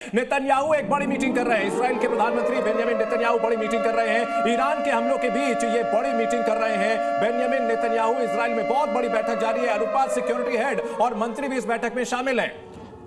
Netanyahu एक बड़ी meeting कर रहे हैं। इजराइल के प्रधानमंत्री बेंजामिन नेतन्याहू बड़ी मीटिंग कर रहे हैं। ईरान के हमलों के बीच ये बड़ी मीटिंग कर रहे हैं बेंजामिन नेतन्याहू। इजराइल में बहुत बड़ी बैठक जारी है। अनुपात सिक्योरिटी हेड और मंत्री भी इस बैठक में शामिल हैं।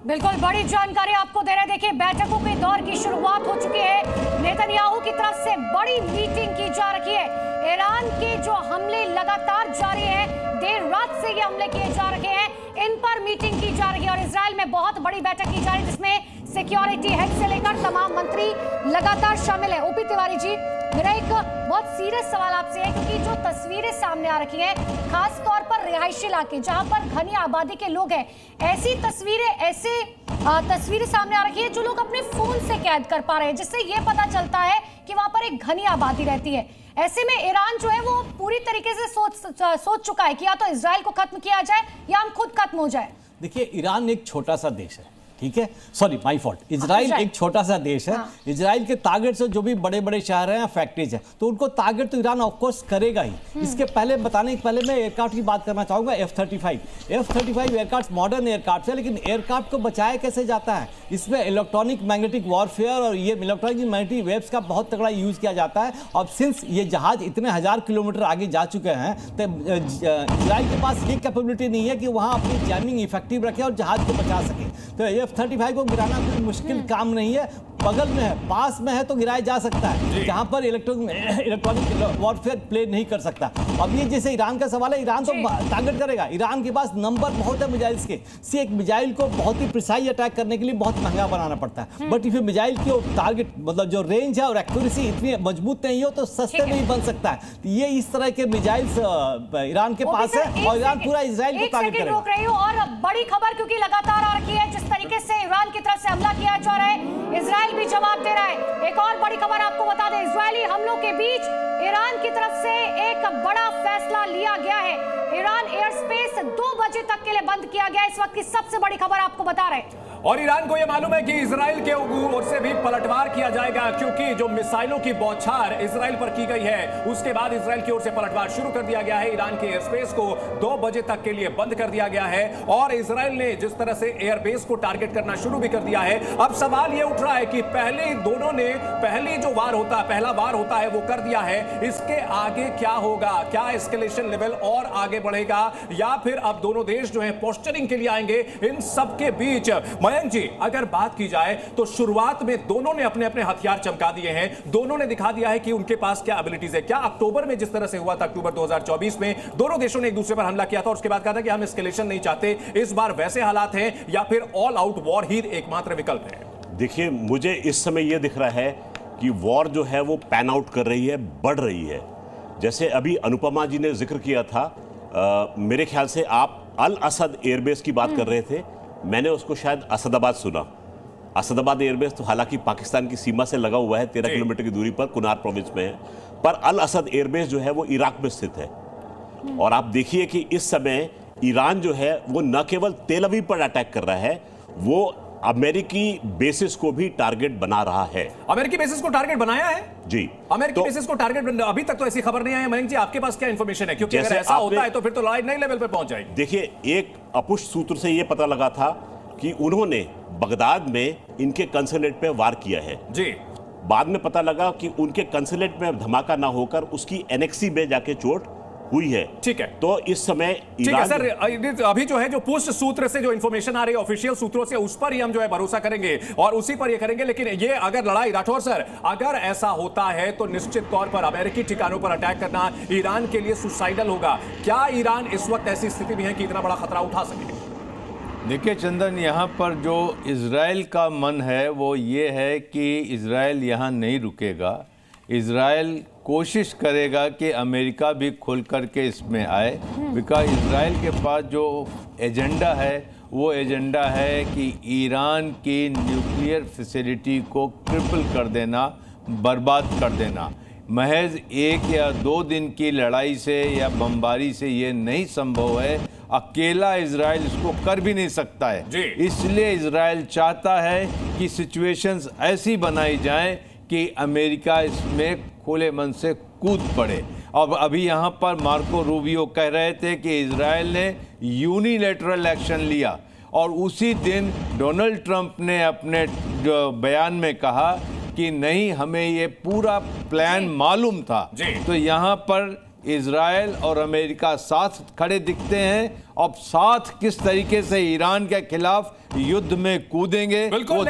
बिल्कुल बड़ी जानकारी आपको दे रहे हैं। देखिए, बैठकों के दौर की शुरुआत हो चुकी है। नेतन्याहू की तरफ से बड़ी मीटिंग की जा रही है। ईरान के जो हमले लगातार जारी हैं, देर रात से ये हमले किए जा रहे हैं, इन पर मीटिंग की जा रही है। और इजराइल में बहुत बड़ी बैठक की जा रही है जिसमें सिक्योरिटी हेड से लेकर तमाम मंत्री लगातार शामिल है। ओपी तिवारी जी, मेरा एक बहुत सीरियस सवाल आपसे है, क्योंकि जो तस्वीरें सामने आ रखी हैं, खास तौर पर रिहायशी इलाके जहां पर घनी आबादी के लोग हैं, ऐसी तस्वीरें सामने आ रखी है जो लोग अपने फोन से कैद कर पा रहे हैं, जिससे ये पता चलता है कि वहां पर एक घनी आबादी रहती है। ऐसे में ईरान जो है वो पूरी तरीके से सोच चुका है कि या तो इजराइल को खत्म किया जाए या हम खुद खत्म हो जाए। देखिए, ईरान एक छोटा सा देश है, ठीक है, सॉरी माय फॉल्ट, इजराइल एक छोटा सा देश है। इजराइल के टारगेट से जो भी बड़े बड़े शहर हैं, फैक्ट्रीज हैं, तो उनको टारगेट तो ईरान ऑफ कोर्स करेगा ही। इसके पहले बताने के पहले मैं एयरक्राफ्ट की बात करना चाहूंगा। F-35 एयरक्राफ्ट मॉडर्न एयरक्राफ्ट है, लेकिन एयरक्राफ्ट को बचाया कैसे जाता है? इसमें इलेक्ट्रॉनिक मैग्नेटिक वॉरफेयर और ये इलेक्ट्रॉनिक मैग्नेटिक वेव्स का बहुत तगड़ा यूज किया जाता है। और सिंस ये जहाज इतने 1000 किलोमीटर आगे जा चुके हैं, तो इजराइल के पास ये कैपेबिलिटी नहीं है कि वहां अपनी जैमिंग इफेक्टिव रखे और जहाज को बचा सके। तो F-35 को गिराना कोई मुश्किल काम नहीं है, बगल में है, पास में है तो गिराया जा सकता है, जहां पर इलेक्ट्रॉनिक वॉरफेयर प्ले नहीं कर सकता। अब ये जैसे ईरान का सवाल है, ईरान तो टारगेट करेगा। ईरान के पास नंबर बहुत है मिसाइल्स के। सी एक मिसाइल को बहुत ही प्रिसाइज अटैक करने के लिए बहुत महंगा बनाना पड़ता है, बट इफ मिसाइल की टारगेट मतलब जो रेंज है और एक्यूरेसी इतनी मजबूत नहीं हो तो सस्ते में ही बन सकता है। तो ये इस तरह के मिसाइल्स ईरान के पास है और ईरान पूरा इजराइल को टारगेट करेगा। रोक रही हूं और बड़ी खबर क्योंकि लगातार आ रही है, जिस तरीके से ईरान की तरफ से हमला किया जा रहा है, इजराइल भी जवाब दे रहा है। एक और बड़ी खबर आपको बता दें, इजरायली हमलों के बीच ईरान की तरफ से एक बड़ा फैसला लिया गया है। ईरान एयर स्पेस 2 बजे तक के लिए बंद किया गया। इस वक्त की सबसे बड़ी खबर आपको बता रहे हैं। और ईरान को यह मालूम है कि इजराइल के ओर से भी पलटवार किया जाएगा, क्योंकि जो मिसाइलों की बौछार इजराइल पर की गई है, उसके बाद इजराइल की ओर से पलटवार शुरू कर दिया गया है। ईरान के एयरस्पेस को 2 बजे तक के लिए बंद कर दिया गया है और इजराइल ने जिस तरह से एयरबेस को टारगेट करना शुरू भी कर दिया है। अब सवाल यह उठ रहा है कि पहले दोनों ने पहला वार होता है वो कर दिया है, इसके आगे क्या होगा? क्या एस्केलेशन लेवल और आगे बढ़ेगा या फिर अब दोनों देश जो है पोस्चरिंग के लिए आएंगे? इन सबके बीच मयंक जी, अगर बात की जाए तो शुरुआत में दोनों ने अपने अपने हथियार चमका दिए हैं, दोनों ने दिखा दिया है कि उनके पास क्या एबिलिटीज है। क्या अक्टूबर में जिस तरह से हुआ था, अक्टूबर 2024 में दोनों देशों ने एक दूसरे पर हमला किया था और उसके बाद कहा था कि हम एस्केलेशन नहीं चाहते, इस बार वैसे हालात हैं या फिर ऑल आउट वॉर ही एकमात्र विकल्प है? देखिए, मुझे इस समय यह दिख रहा है कि वॉर जो है वो पैन आउट कर रही है, बढ़ रही है। जैसे अभी अनुपमा जी ने जिक्र किया था, मेरे ख्याल से आप अल असद एयरबेस की बात कर रहे थे, मैंने उसको शायद असदाबाद सुना। असदाबाद एयरबेस तो हालांकि पाकिस्तान की सीमा से लगा हुआ है, 13 किलोमीटर की दूरी पर कुनार प्रोविंस में है, पर अल असद एयरबेस जो है वो इराक में स्थित है। और आप देखिए कि इस समय ईरान जो है वो न केवल तेल अवीव पर अटैक कर रहा है, वो अमेरिकी बेसिस को भी टारगेट बना रहा है। अमेरिकी बेसिस को टारगेट बनाया है जी, अमेरिकी बेसिस को टारगेट। अभी तक तो ऐसी खबर नहीं आई है। मयंक जी, आपके पास क्या इंफॉर्मेशन है? क्योंकि अगर ऐसा होता है तो फिर तो लड़ाई नए लेवल पर पहुंच जाएगी। देखिए, एक अपुष्ट सूत्र से यह पता लगा था कि उन्होंने बगदाद में इनके कंसुलेट पे वार किया है जी। बाद में पता लगा कि उनके कंसुलेट में धमाका ना होकर उसकी एनेक्सी में जाके चोट हुई है। ठीक है, तो इस समय ठीक है सर, अभी जो है जो पुष्ट सूत्र से जो इंफॉर्मेशन आ रही है ऑफिशियल सूत्रों से, उस पर ही हम जो है भरोसा करेंगे और उसी पर ये करेंगे। लेकिन ये अगर लड़ाई, राठौर सर, अगर ऐसा होता है तो निश्चित तौर पर अमेरिकी ठिकानों पर अटैक करना ईरान के लिए सुसाइडल होगा। क्या ईरान इस वक्त ऐसी स्थिति में है कि इतना बड़ा खतरा उठा सके? देखिए चंदन, यहाँ पर जो इजराइल का मन है वो ये है कि इजराइल यहाँ नहीं रुकेगा। इजराइल कोशिश करेगा कि अमेरिका भी खुल करके इसमें आए, बिकॉज इजराइल के पास जो एजेंडा है वो एजेंडा है कि ईरान की न्यूक्लियर फैसिलिटी को क्रिपल कर देना, बर्बाद कर देना। महज 1 या 2 दिन की लड़ाई से या बमबारी से ये नहीं संभव है। अकेला इजराइल इसको कर भी नहीं सकता है। इसलिए इजराइल चाहता है कि सिचुएशंस ऐसी बनाई जाएं कि अमेरिका इसमें खुले मन से कूद पड़े। अब अभी यहाँ पर मार्को रूबियो कह रहे थे कि इजराइल ने यूनिलैटरल एक्शन लिया और उसी दिन डोनाल्ड ट्रंप ने अपने जो बयान में कहा कि नहीं, हमें ये पूरा प्लान मालूम था। तो यहाँ पर इजराइल और अमेरिका साथ खड़े दिखते हैं। अब साथ किस तरीके से ईरान के खिलाफ युद्ध में कूदेंगे वो